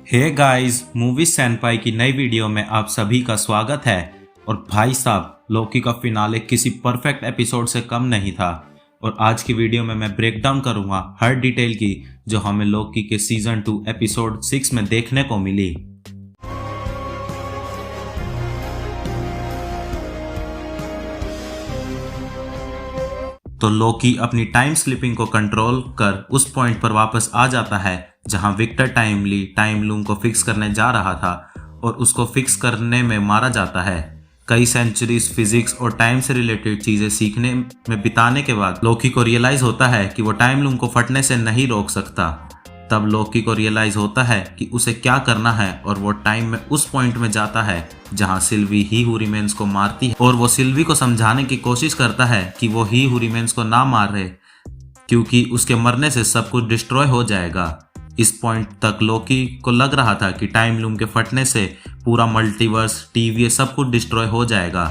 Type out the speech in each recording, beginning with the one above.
Hey guys, movie सैनपाई की नई video में आप सभी का स्वागत है। और भाई साहब, लोकी का फिनाले किसी परफेक्ट एपिसोड से कम नहीं था। और आज की वीडियो में मैं ब्रेक डाउन करूंगा हर डिटेल की जो हमें लोकी के सीजन 2 एपिसोड 6 में देखने को मिली। तो लोकी अपनी टाइम स्लिपिंग को कंट्रोल कर उस पॉइंट पर वापस आ जाता है जहां विक्टर टाइमली टाइम लूम को फिक्स करने जा रहा था और उसको फिक्स करने में मारा जाता है। कई सेंचुरीज फिजिक्स और टाइम से रिलेटेड चीजें सीखने में बिताने के बाद लोकी को रियलाइज होता है कि वो टाइम लूम को फटने से नहीं रोक सकता। तब लोकी को रियलाइज होता है कि उसे क्या करना है और वो टाइम में उस पॉइंट में जाता है जहां सिल्वी ही हू रिमेन्स को मारती है और वो सिल्वी को समझाने की कोशिश करता है कि वो ही हू रिमेन्स को ना मारे क्योंकि उसके मरने से सब कुछ डिस्ट्रॉय हो जाएगा। इस पॉइंट तक लोकी को लग रहा था कि टाइम लूम के फटने से पूरा मल्टीवर्स टीवी सब कुछ डिस्ट्रॉय हो जाएगा।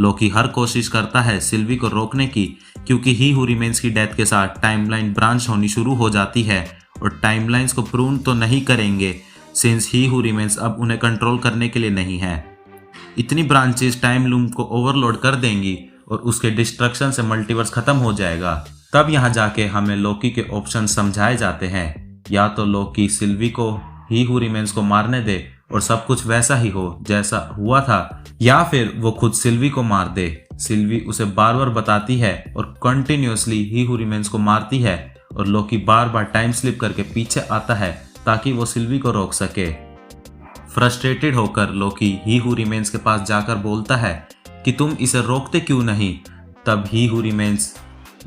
लोकी हर कोशिश करता है सिल्वी को रोकने की क्योंकि ही हू रिमेन्स की डेथ के साथ टाइमलाइन ब्रांच होनी शुरू हो जाती है और टाइमलाइंस को प्रून तो नहीं करेंगे सिंस ही हू रिमेन्स अब उन्हें कंट्रोल करने के लिए नहीं है। इतनी ब्रांचेस टाइम लूम को ओवरलोड कर देंगी और उसके डिस्ट्रक्शन से मल्टीवर्स खत्म हो जाएगा। तब यहाँ जाके हमें लोकी के ऑप्शन समझाए जाते हैं। या तो लोकी सिल्वी को ही हू रिमेन्स को मारने दे और सब कुछ वैसा ही हो जैसा हुआ था, या फिर वो खुद सिल्वी को मार दे। सिल्वी उसे बार बार बताती है और कंटिन्यूअसली ही हू रिमेन्स को मारती है और लोकी बार बार टाइम स्लिप करके पीछे आता है ताकि वो सिल्वी को रोक सके। फ्रस्ट्रेटेड होकर लोकी ही हू रिमेन्स के पास जाकर बोलता है कि तुम इसे रोकते क्यों नहीं। तब ही हू रिमेन्स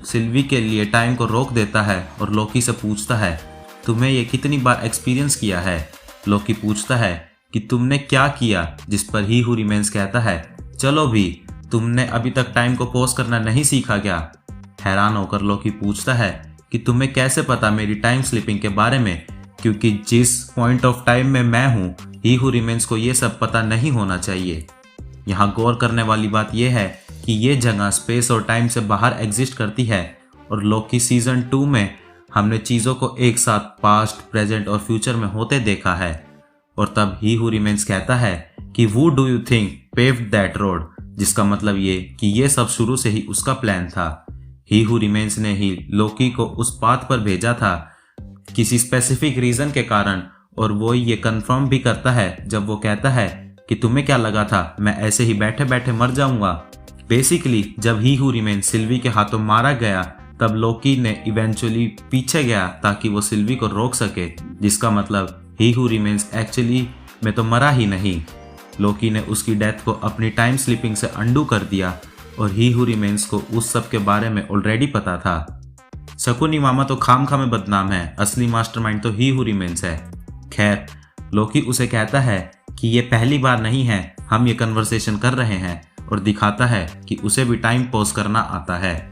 सिल्वी के लिए टाइम को रोक देता है और लोकी से पूछता है तुम्हें ये कितनी बार एक्सपीरियंस किया है। लोकी पूछता है कि तुमने क्या किया, जिस पर ही हू रिमेन्स कहता है चलो भी, तुमने अभी तक टाइम को पॉज करना नहीं सीखा क्या। हैरान होकर लोकी पूछता है कि तुम्हें कैसे पता मेरी टाइम स्लिपिंग के बारे में, क्योंकि जिस पॉइंट ऑफ टाइम में मैं हूँ ही हू रिमेन्स को ये सब पता नहीं होना चाहिए। यहाँ गौर करने वाली बात यह है कि ये जगह स्पेस और टाइम से बाहर एग्जिस्ट करती है और लोकी सीजन 2 में हमने चीज़ों को एक साथ पास्ट, प्रेजेंट और फ्यूचर में होते देखा है। और तब ही हू रिमेन्स कहता है कि वो do you think paved that road, जिसका मतलब ये कि ये सब शुरू से ही उसका प्लान था। ही हू रिमेन्स ने ही लोकी को उस पाथ पर भेजा था किसी स्पेसिफिक रीजन के कारण, और वो ये कंफर्म भी करता है जब वो कहता है कि तुम्हें क्या लगा था मैं ऐसे ही बैठे बैठे मर जाऊंगा। बेसिकली जब ही हू रिमेन्स सिल्वी के हाथों मारा गया तब लोकी ने इवेंचुअली पीछे गया ताकि वो सिल्वी को रोक सके, जिसका मतलब ही हू रिमेन्स एक्चुअली में तो मरा ही नहीं। लोकी ने उसकी डेथ को अपनी टाइम स्लिपिंग से अंडू कर दिया और ही हू रिमेन्स को उस सब के बारे में ऑलरेडी पता था। शकुनी मामा तो खामखा में बदनाम है, असली मास्टरमाइंड तो ही हू रिमेन्स है। खैर, लोकी उसे कहता है कि ये पहली बार नहीं है हम ये कन्वर्सेशन कर रहे हैं और दिखाता है कि उसे भी टाइम पॉज करना आता है।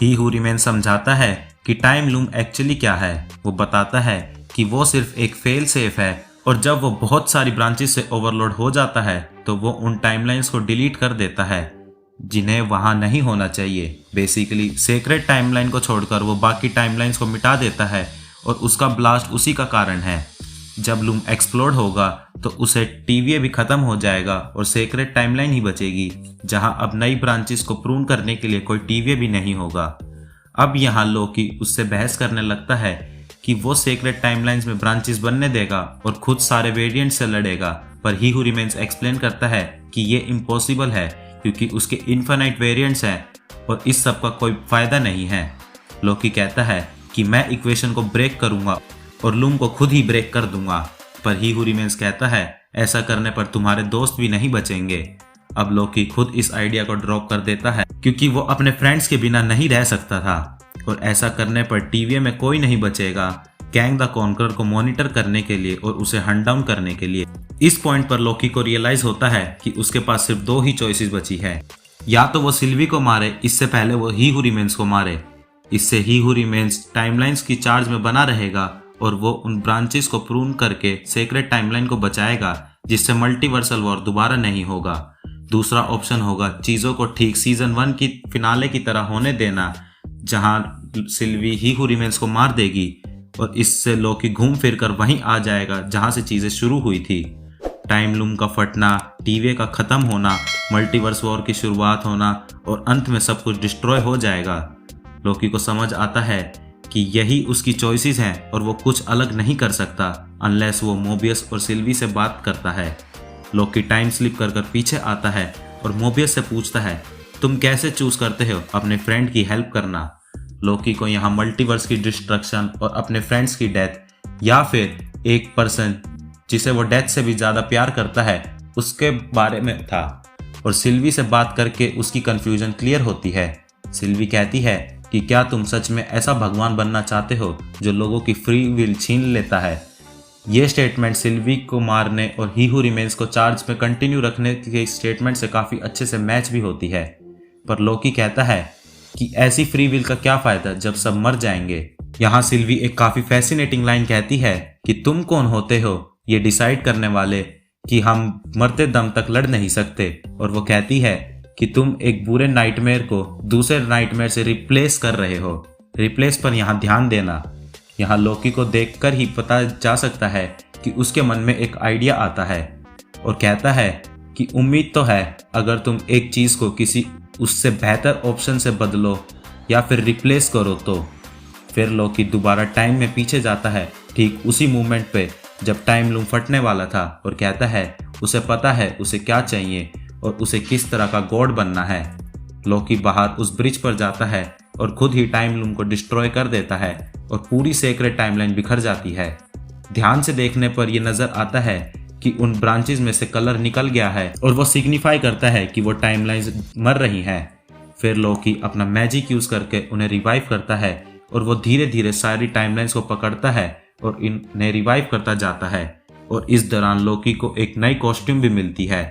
ही हू रिमेन्स समझाता है कि टाइम लूम एक्चुअली क्या है। वो बताता है कि वो सिर्फ एक फेल सेफ है और जब वो बहुत सारी ब्रांचेस से ओवरलोड हो जाता है तो वो उन टाइमलाइंस को डिलीट कर देता है जिन्हें वहां नहीं होना चाहिए। बेसिकली सेक्रेट टाइमलाइन को छोड़कर वो बाकी टाइमलाइंस को मिटा देता है और उसका ब्लास्ट उसी का कारण है। जब लूम एक्सप्लोड होगा तो उसे टीवीए भी खत्म हो जाएगा और सेक्रेट टाइमलाइन ही बचेगी जहां अब नई ब्रांचेस को प्रून करने के लिए कोई टीवीए भी नहीं होगा। अब यहाँ लोकी उससे बहस करने लगता है कि वो सेक्रेट टाइमलाइंस में ब्रांचेस बनने देगा और खुद सारे वेरिएंट से लड़ेगा, पर ही हू रिमेन्स एक्सप्लेन करता है कि ये इम्पॉसिबल है क्योंकि उसके इन्फिनाइट वेरिएंट्स हैं और इस सब का कोई फायदा नहीं है। लोकी कहता है कि मैं इक्वेशन को ब्रेक करूंगा और लूम को खुद ही ब्रेक कर दूंगा, पर ही हू रिमेन्स कहता है ऐसा करने पर तुम्हारे दोस्त भी नहीं बचेंगे। अब लोकी खुद इस आइडिया को ड्रॉप कर देता है क्योंकि वो अपने फ्रेंड्स के बिना नहीं रह सकता था और ऐसा करने पर टीवीए में कोई नहीं बचेगा कैंग द कॉन्करर को मॉनिटर करने के लिए और उसे हंट डाउन करने के लिए। इस पॉइंट पर लोकी को रियलाइज होता है कि उसके पास सिर्फ 2 ही चॉइसेस बची है, या तो वो सिल्वी को मारे इससे पहले वो ही हू रिमेन्स को मारे। इससे ही हू रिमेन्स टाइमलाइंस की चार्ज में बना रहेगा और वो उन ब्रांचेस को प्रून करके सेक्रेट टाइमलाइन को बचाएगा जिससे मल्टीवर्सल वॉर दोबारा नहीं होगा। दूसरा ऑप्शन होगा चीज़ों को ठीक सीजन 1 की फिनाले की तरह होने देना जहां सिल्वी ही हू रिमेन्स को मार देगी और इससे लोकी घूम फिर कर वहीं आ जाएगा जहां से चीजें शुरू हुई थी। टाइम लूम का फटना, टीवी का खत्म होना, मल्टीवर्स वॉर की शुरुआत होना और अंत में सब कुछ डिस्ट्रॉय हो जाएगा। लोकी को समझ आता है कि यही उसकी चॉइसेस हैं और वो कुछ अलग नहीं कर सकता अनलेस वो मोबियस और सिल्वी से बात करता है। लोकी टाइम स्लिप कर पीछे आता है और मोबियस से पूछता है, तुम कैसे चूज करते हो अपने फ्रेंड की हेल्प करना। लोकी को यहाँ मल्टीवर्स की डिस्ट्रक्शन और अपने फ्रेंड्स की डेथ या फिर एक पर्सन जिसे वो डेथ से भी ज़्यादा प्यार करता है उसके बारे में था और सिल्वी से बात करके उसकी कन्फ्यूजन क्लियर होती है। सिल्वी कहती है कि क्या तुम सच में ऐसा भगवान बनना चाहते हो जो लोगों की फ्री विल छीन लेता है। ये स्टेटमेंट सिल्वी को मारने और ही हू रिमेन्स को चार्ज में कंटिन्यू रखने के स्टेटमेंट से काफ़ी अच्छे से मैच भी होती है। पर लोकी कहता है कि ऐसी फ्री विल का क्या फ़ायदा जब सब मर जाएंगे। यहाँ सिल्वी एक काफ़ी फैसिनेटिंग लाइन कहती है कि तुम कौन होते हो ये डिसाइड करने वाले कि हम मरते दम तक लड़ नहीं सकते। और वो कहती है कि तुम एक बुरे नाइटमेयर को दूसरे नाइटमेयर से रिप्लेस कर रहे हो। रिप्लेस पर यहाँ ध्यान देना। यहाँ लोकी को देखकर ही पता जा सकता है कि उसके मन में एक आइडिया आता है और कहता है कि उम्मीद तो है अगर तुम एक चीज़ को किसी उससे बेहतर ऑप्शन से बदलो या फिर रिप्लेस करो तो। फिर लोकी दोबारा टाइम में पीछे जाता है ठीक उसी मोमेंट पे जब टाइम लूम फटने वाला था और कहता है उसे पता है उसे क्या चाहिए और उसे किस तरह का गॉड बनना है। लोकी बाहर उस ब्रिज पर जाता है और खुद ही टाइम लूम को डिस्ट्रॉय कर देता है और पूरी सेक्रेट टाइमलाइन बिखर जाती है। ध्यान से देखने पर यह नजर आता है कि उन ब्रांचेस में से कलर निकल गया है और वो सिग्निफाई करता है कि वो टाइमलाइंस मर रही हैं। फिर लोकी अपना मैजिक यूज करके उन्हें रिवाइव करता है और वो धीरे धीरे सारी टाइमलाइंस को पकड़ता है और इन्हें रिवाइव करता जाता है और इस दौरान लोकी को एक नई कॉस्ट्यूम भी मिलती है।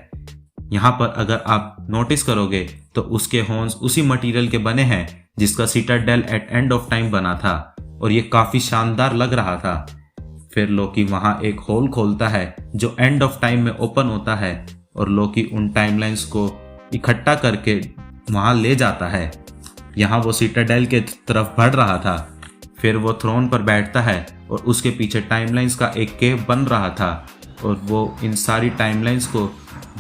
यहाँ पर अगर आप नोटिस करोगे तो उसके हॉर्न्स उसी मटेरियल के बने हैं जिसका citadel at end of time बना था और ये काफी शानदार लग रहा था। फिर लोकी वहां एक होल खोलता है जो एंड ऑफ टाइम में ओपन होता है और लोकी उन टाइमलाइंस को इकट्ठा करके वहां ले जाता है। यहाँ वो सिटाडेल के तरफ बढ़ रहा था। फिर वो थ्रोन पर बैठता है और उसके पीछे टाइमलाइंस का एक केव बन रहा था और वो इन सारी टाइमलाइंस को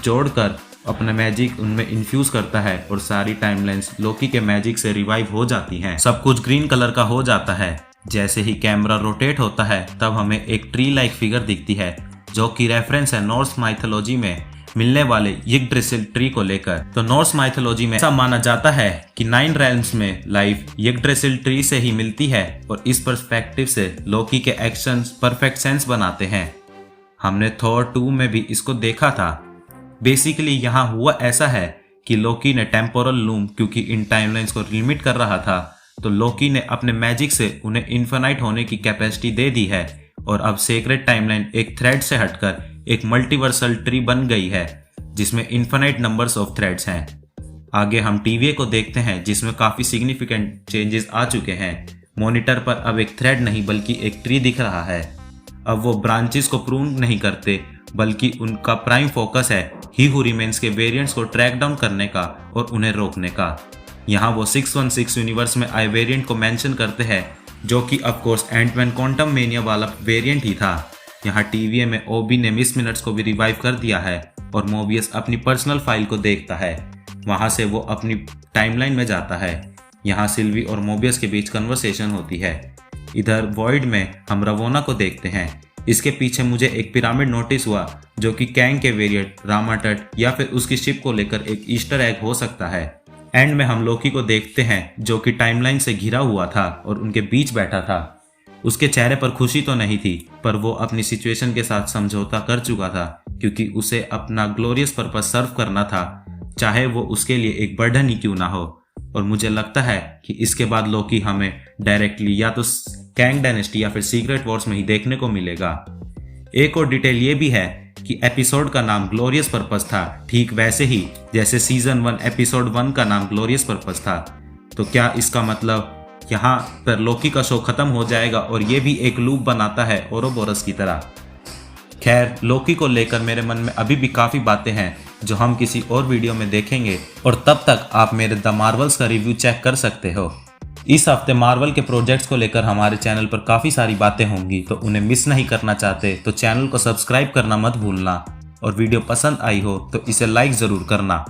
जोड़कर अपना मैजिक उनमें इन्फ्यूज करता है और सारी टाइमलाइंस लोकी के मैजिक से रिवाइव हो जाती हैं। सब कुछ ग्रीन कलर का हो जाता है। जैसे ही कैमरा रोटेट होता है तब हमें एक ट्री लाइक फिगर दिखती है जो कि रेफरेंस है नॉर्स माइथोलॉजी में मिलने वाले यग्ड्रेसिल ट्री को लेकर। तो नॉर्स माइथोलॉजी में ऐसा माना जाता है कि 9 रेल्म्स में लाइफ यग्ड्रेसिल ट्री से ही मिलती है और इस पर्सपेक्टिव से लोकी के एक्शंस परफेक्ट सेंस बनाते हैं। हमने थॉर 2 में भी इसको देखा था। बेसिकली यहाँ हुआ ऐसा है कि लोकी ने टेम्पोरल लूम क्योंकि इन टाइमलाइंस को लिमिट कर रहा था तो लोकी ने अपने मैजिक से उन्हें इन्फिनाइट होने की कैपेसिटी दे दी है और अब सेक्रेट टाइमलाइन एक थ्रेड से हटकर एक मल्टीवर्सल ट्री बन गई है जिसमें इन्फिनाइट नंबर्स ऑफ थ्रेड्स हैं। आगे हम टीवीए को देखते हैं जिसमें काफी सिग्निफिकेंट चेंजेस आ चुके हैं। मॉनिटर पर अब एक थ्रेड नहीं बल्कि एक ट्री दिख रहा है। अब वो ब्रांचेस को प्रून नहीं करते बल्कि उनका प्राइम फोकस है ही हू रिमेन्स के वेरिएंट्स को ट्रैक डाउन करने का और उन्हें रोकने का। यहाँ वो 616 यूनिवर्स में आए वेरिएंट को मेंशन करते हैं जो कि ऑफकोर्स एंटमैन क्वांटम मेनिया वाला वेरिएंट ही था। यहाँ टीवीए में ओबी ने मिस मिनट्स को भी रिवाइव कर दिया है और मोबियस अपनी पर्सनल फाइल को देखता है। वहाँ से वो अपनी टाइमलाइन में जाता है। यहाँ सिल्वी और मोबियस के बीच कन्वर्सेशन होती है। इधर वॉइड में हम रवोना को देखते हैं। इसके पीछे मुझे एक पिरामिड नोटिस हुआ जो कि कैंग के वेरिएंट रामाटट या फिर उसकी शिप को लेकर एक ईस्टर एग हो सकता है। एंड में हम लोकी को देखते हैं जो कि टाइमलाइन से घिरा हुआ था और उनके बीच बैठा था। उसके चेहरे पर खुशी तो नहीं थी पर वो अपनी सिचुएशन के साथ समझौता कर चुका था क्योंकि उसे अपना ग्लोरियस पर्पस सर्व करना था चाहे वो उसके लिए एक बर्डन ही क्यों ना हो। और मुझे लगता है कि इसके बाद लोकी हमें डायरेक्टली या तो कैंग डायनेस्टी या फिर सीक्रेट वॉर्स में ही देखने को मिलेगा। एक और डिटेल ये भी है कि एपिसोड का नाम ग्लोरियस पर्पस था ठीक वैसे ही जैसे सीजन 1 एपिसोड 1 का नाम ग्लोरियस पर्पस था। तो क्या इसका मतलब यहाँ पर लोकी का शो खत्म हो जाएगा और ये भी एक लूप बनाता है ओरोबोरस की तरह। खैर लोकी को लेकर मेरे मन में अभी भी काफ़ी बातें हैं जो हम किसी और वीडियो में देखेंगे और तब तक आप मेरे द मार्वल्स का रिव्यू चेक कर सकते हो। इस हफ्ते मार्वल के प्रोजेक्ट्स को लेकर हमारे चैनल पर काफ़ी सारी बातें होंगी, तो उन्हें मिस नहीं करना चाहते तो चैनल को सब्सक्राइब करना मत भूलना, और वीडियो पसंद आई हो तो इसे लाइक ज़रूर करना।